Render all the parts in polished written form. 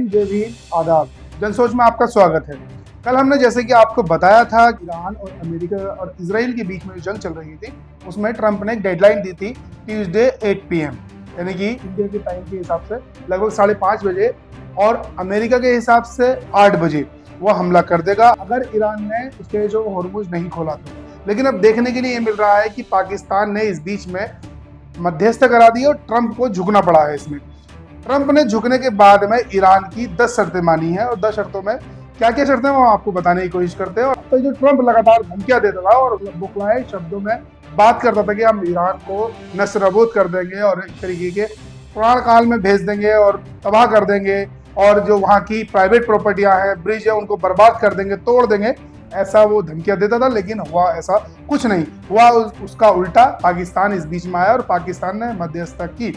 जय भीम, आदाब। जनसोच में आपका स्वागत है। कल हमने जैसे कि आपको बताया था, ईरान और अमेरिका और इसराइल के बीच में जो जंग चल रही थी, उसमें ट्रंप ने एक डेडलाइन दी थी ट्यूसडे 8 PM, यानी कि इंडिया के टाइम के हिसाब से लगभग 5:30 बजे और अमेरिका के हिसाब से 8 बजे वो हमला कर देगा अगर ईरान ने उसके जो हॉर्मुज नहीं खोला तो। लेकिन अब देखने के लिए ये मिल रहा है कि पाकिस्तान ने इस बीच में मध्यस्थता करा दी और ट्रंप को झुकना पड़ा है। इसमें ट्रंप ने झुकने के बाद में ईरान की 10 शर्तें मानी हैं और 10 शर्तों में क्या क्या शर्तें वो आपको बताने की कोशिश करते हैं। और तो जो ट्रंप लगातार धमकियां देता था और बुखलाए शब्दों में बात करता था कि हम ईरान को नस्तानाबूद कर देंगे और एक तरीके के पुराण काल में भेज देंगे और तबाह कर देंगे और जो वहाँ की प्राइवेट प्रॉपर्टियां हैं, ब्रिज है, उनको बर्बाद कर देंगे, तोड़ देंगे, ऐसा वो धमकियां देता था। लेकिन हुआ ऐसा कुछ नहीं हुआ, उसका उल्टा पाकिस्तान इस बीच में आया और पाकिस्तान ने मध्यस्थता की,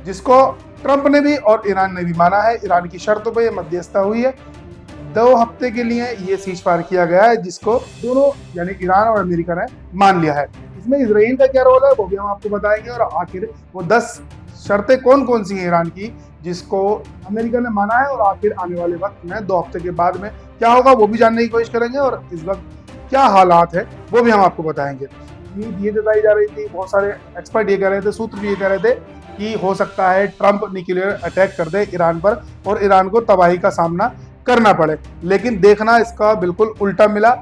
जिसको ट्रंप ने भी और ईरान ने भी माना है। ईरान की शर्तों पर यह मध्यस्थता हुई है। 2 हफ्ते के लिए ये सीज फायर किया गया है, जिसको दोनों यानी ईरान और अमेरिका ने मान लिया है। इसमें इसराइल का क्या रोल है वो भी हम आपको बताएंगे और आखिर वो 10 शर्तें कौन कौन सी हैं ईरान की जिसको अमेरिका ने माना है और आखिर आने वाले वक्त में 2 हफ्ते के बाद में क्या होगा वो भी जानने की कोशिश करेंगे और इस वक्त क्या हालात है वो भी हम आपको बताएंगे। ये जताई जा रही थी, बहुत सारे एक्सपर्ट ये कह रहे थे, सूत्र भी ये कह रहे थे कि हो सकता है ट्रंप न्यूक्लियर अटैक कर दे ईरान पर और ईरान को तबाही का सामना करना पड़े। लेकिन देखना इसका बिल्कुल उल्टा मिला,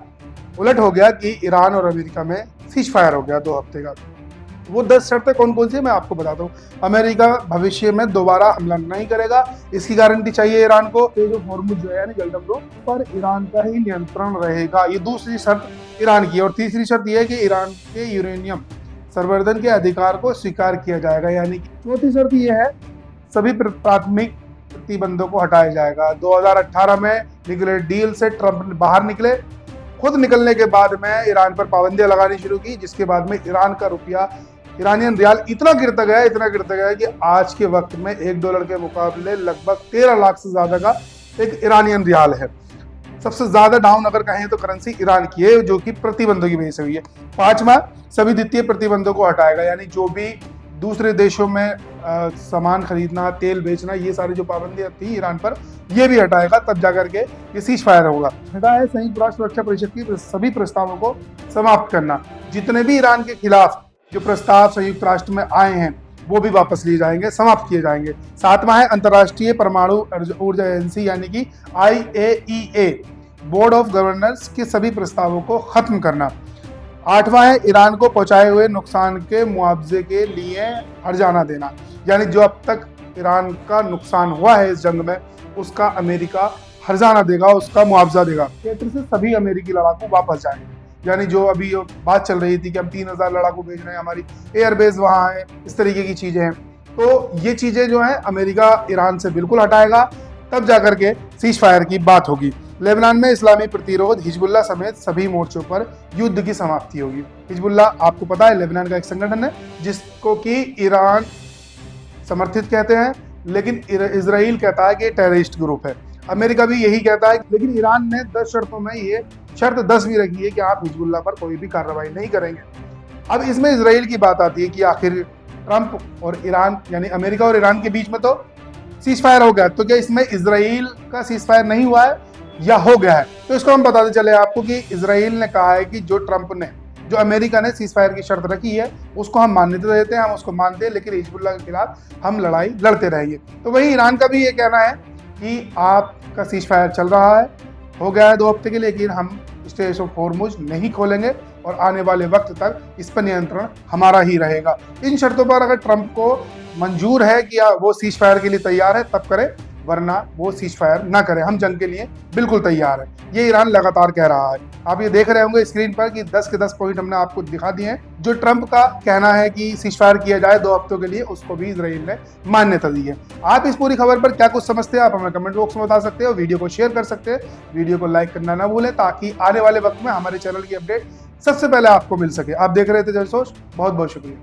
उलट हो गया कि ईरान और अमेरिका में सीज फायर हो गया 2 हफ्ते का। वो 10 शर्तें कौन कौन सी मैं आपको बताता हूँ। अमेरिका भविष्य में दोबारा हमला नहीं करेगा, इसकी गारंटी चाहिए ईरान को। ये जो हॉर्मुज जो है यानी जलदमरो पर ईरान का ही नियंत्रण रहेगा, ये दूसरी शर्त ईरान की। और तीसरी शर्त यह है कि ईरान के यूरेनियम संवर्धन के अधिकार को स्वीकार किया जाएगा। यानी कि चौथी शर्त यह है सभी प्राथमिक प्रतिबंधों को हटाया जाएगा। 2018 में न्यूक्लियर डील से ट्रंप बाहर निकले, खुद निकलने के बाद में ईरान पर पाबंदियां लगानी शुरू की, जिसके बाद में ईरान का रुपया, ईरानियन रियाल इतना गिरता गया कि आज के वक्त में $1 के मुकाबले लगभग 13 लाख से ज्यादा का एक ईरानियन रियाल है। सबसे ज्यादा डाउन अगर कहें तो करेंसी ईरान की है, जो कि प्रतिबंधों की वजह से हुई है। 5वां, सभी द्वितीय प्रतिबंधों को हटाएगा, यानी जो भी दूसरे देशों में सामान खरीदना, तेल बेचना, ये सारी जो पाबंदियां थी ईरान पर, ये भी हटाएगा। तब जाकर के ये सीज फायर होगा। छठा है संयुक्त राष्ट्र सुरक्षा परिषद की सभी प्रस्तावों को समाप्त करना। जितने भी ईरान के खिलाफ जो प्रस्ताव संयुक्त राष्ट्र में आए हैं वो भी वापस लिए जाएंगे, समाप्त किए जाएंगे। 7वां है अंतर्राष्ट्रीय परमाणु ऊर्जा एजेंसी यानी कि IAEA बोर्ड ऑफ गवर्नर्स के सभी प्रस्तावों को खत्म करना। 8वां है ईरान को पहुंचाए हुए नुकसान के मुआवजे के लिए हर्जाना देना, यानी जो अब तक ईरान का नुकसान हुआ है इस जंग में उसका अमेरिका हर्जाना देगा, उसका मुआवजा देगा। क्षेत्र से सभी अमेरिकी लड़ाकू वापस जाएंगे, यानी जो अभी बात चल रही थी कि हम 3000 लड़ाकू भेज रहे हैं, हमारी एयरबेस वहाँ है, इस तरीके की चीजें हैं। तो ये चीजें जो है अमेरिका ईरान से बिल्कुल हटाएगा, तब जाकर के सीज फायर की बात होगी। लेबनान में इस्लामी प्रतिरोध हिजबुल्लाह समेत सभी मोर्चों पर युद्ध की समाप्ति होगी। हिजबुल्लाह आपको पता है लेबनान का एक संगठन है जिसको कि ईरान समर्थित कहते हैं, लेकिन इजराइल कहता है कि टेररिस्ट ग्रुप है। अमेरिका भी यही कहता है, लेकिन ईरान ने 10 शर्तों में ये शर्त 10 भी रखी है कि आप हिजबुल्लाह पर कोई भी कार्रवाई नहीं करेंगे। अब इसमें इजराइल की बात आती है कि आखिर ट्रंप और ईरान यानी अमेरिका और ईरान के बीच में तो सीज फायर हो गया, तो क्या इसमें इजराइल का सीज फायर नहीं हुआ है या हो गया है? तो इसको हम बताते चले आपको कि इजराइल ने कहा है कि जो अमेरिका ने सीज फायर की शर्त रखी है उसको हम मान्यता देते हैं, हम उसको मानते हैं, लेकिन हिजबुल्लाह के खिलाफ हम लड़ाई लड़ते रहेंगे। तो वही ईरान का भी ये कहना है कि आपका सीज फायर चल रहा है, हो गया है 2 हफ्ते के लिए, लेकिन हम स्ट्रेट ऑफ हॉर्मुज नहीं खोलेंगे और आने वाले वक्त तक इस पर नियंत्रण हमारा ही रहेगा। इन शर्तों पर अगर ट्रंप को मंजूर है कि वो सीज फायर के लिए तैयार है तब करे, वरना वो सीज फायर ना करे। हम जंग के लिए बिल्कुल तैयार है, ये ईरान लगातार कह रहा है। आप ये देख रहे होंगे स्क्रीन पर कि 10 के 10 पॉइंट हमने आपको दिखा दिए हैं। जो ट्रंप का कहना है कि सीज फायर किया जाए 2 हफ्तों के लिए, उसको भी इजराइल ने मान्यता दी है। आप इस पूरी खबर पर क्या कुछ समझते हैं आप हमें कमेंट बॉक्स में बता सकते हो, वीडियो को शेयर कर सकते हैं, वीडियो को लाइक करना ना भूलें ताकि आने वाले वक्त में हमारे चैनल की अपडेट सबसे पहले आपको मिल सके। आप देख रहे थे जनसोच, बहुत बहुत शुक्रिया।